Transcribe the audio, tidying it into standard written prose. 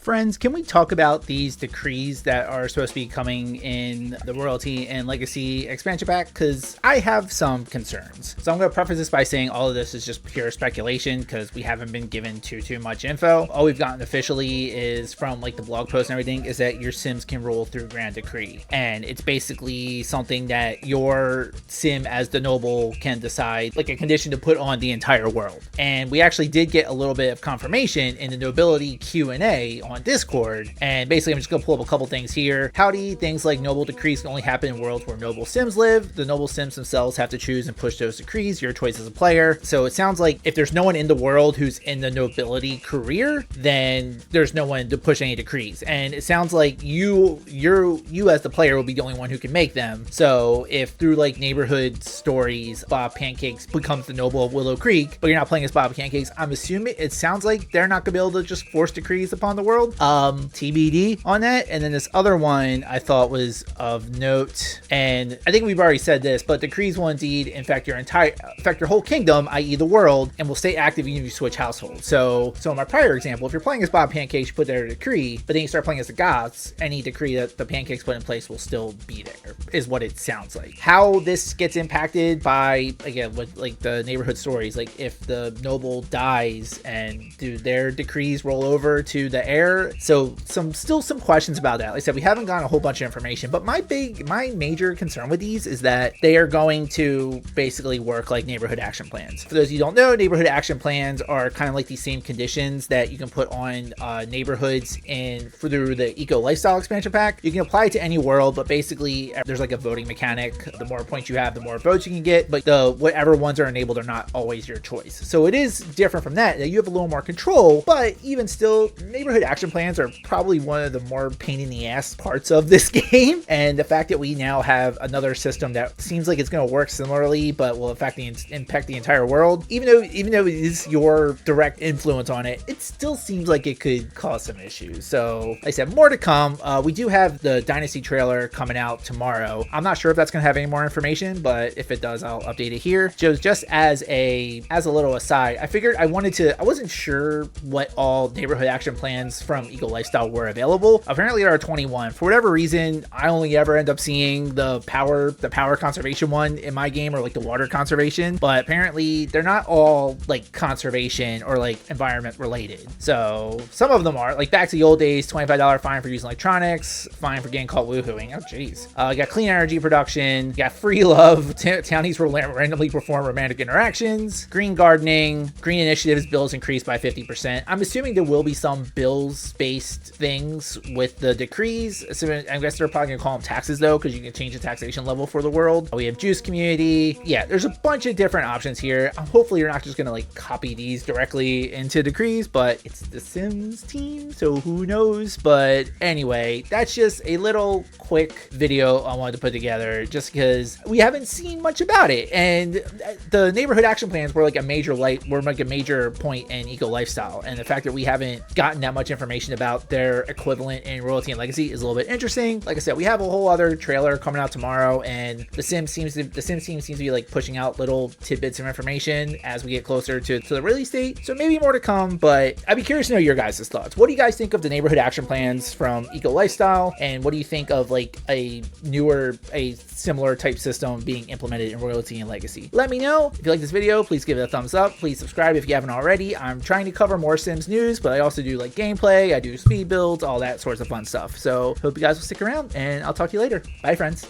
Friends, can we talk about these decrees that are supposed to be coming in the Royalty and Legacy expansion pack? Because I have some concerns. So I'm going to preface this by saying all of this is just pure speculation because we haven't been given too much info. All we've gotten officially is from like the blog post and everything is that your Sims can roll through Grand Decree. And it's basically something that your Sim as the noble can decide, like a condition to put on the entire world. And we actually did get a little bit of confirmation in the nobility Q&A on Discord, and basically I'm just gonna pull up a couple things here. Howdy, things like noble decrees can only happen in worlds where noble Sims live. The noble Sims themselves have to choose and push those decrees, your choice as a player. So it sounds like if there's no one in the world who's in the nobility career, then there's no one to push any decrees. And it sounds like you as the player will be the only one who can make them. So if through like neighborhood stories, Bob Pancakes becomes the noble of Willow Creek, but you're not playing as Bob Pancakes, I'm assuming it sounds like they're not gonna be able to just force decrees upon the world. TBD on that. And then this other one I thought was of note, and I think we've already said this, but decrees will indeed infect your whole kingdom, i.e. the world, and will stay active even if you switch households. So in my prior example, if you're playing as Bob Pancakes, you put there a decree, but then you start playing as the Goths, any decree that the Pancakes put in place will still be there, is what it sounds like. How this gets impacted by, again, with like the neighborhood stories, like if the noble dies and do their decrees roll over to the heir. So still some questions about that. Like I said, we haven't gotten a whole bunch of information, but my major concern with these is that they are going to basically work like neighborhood action plans. For those of you who don't know, neighborhood action plans are kind of like these same conditions that you can put on neighborhoods through the eco lifestyle expansion pack. You can apply it to any world, but basically there's like a voting mechanic. The more points you have, the more votes you can get, but whatever ones are enabled are not always your choice. So it is different from that. You have a little more control, but even still, neighborhood action plans are probably one of the more pain in the ass parts of this game. And the fact that we now have another system that seems like it's going to work similarly, but will impact the entire world, even though it is your direct influence on it, it still seems like it could cause some issues. So like I said, more to come. We do have the Dynasty trailer coming out tomorrow. I'm not sure if that's going to have any more information, but if it does, I'll update it here. Just as a little aside, I wasn't sure what all neighborhood action plans from Eco Lifestyle were available. Apparently there are 21. For whatever reason, I only ever end up seeing the power conservation one in my game, or like the water conservation, but apparently they're not all like conservation or like environment related. So some of them are like back to the old days, $25 fine for using electronics, fine for getting caught woohooing. Oh geez. You got clean energy production, you got free love, townies will randomly perform romantic interactions, green gardening, green initiatives bills increased by 50%. I'm assuming there will be some bills based things with the decrees. So I guess they're probably gonna call them taxes though, because you can change the taxation level for the world. We have juice community. Yeah, there's a bunch of different options here. Hopefully you're not just gonna like copy these directly into decrees, but it's the Sims team, so who knows. But anyway, that's just a little quick video I wanted to put together just because we haven't seen much about it. And the neighborhood action plans were like a major point in Eco Lifestyle, and the fact that we haven't gotten that much information about their equivalent in Royalty and Legacy is a little bit interesting. Like I said, we have a whole other trailer coming out tomorrow, and the Sims team seems to be like pushing out little tidbits of information as we get closer to the release date. So maybe more to come, but I'd be curious to know your guys' thoughts. What do you guys think of the neighborhood action plans from Eco Lifestyle, and what do you think of like a similar type system being implemented in Royalty and Legacy? Let me know. If you like this video, please give it a thumbs up. Please subscribe if you haven't already. I'm trying to cover more Sims news, but I also do like gameplay, I do speed builds, all that sorts of fun stuff. So hope you guys will stick around, and I'll talk to you later. Bye, friends.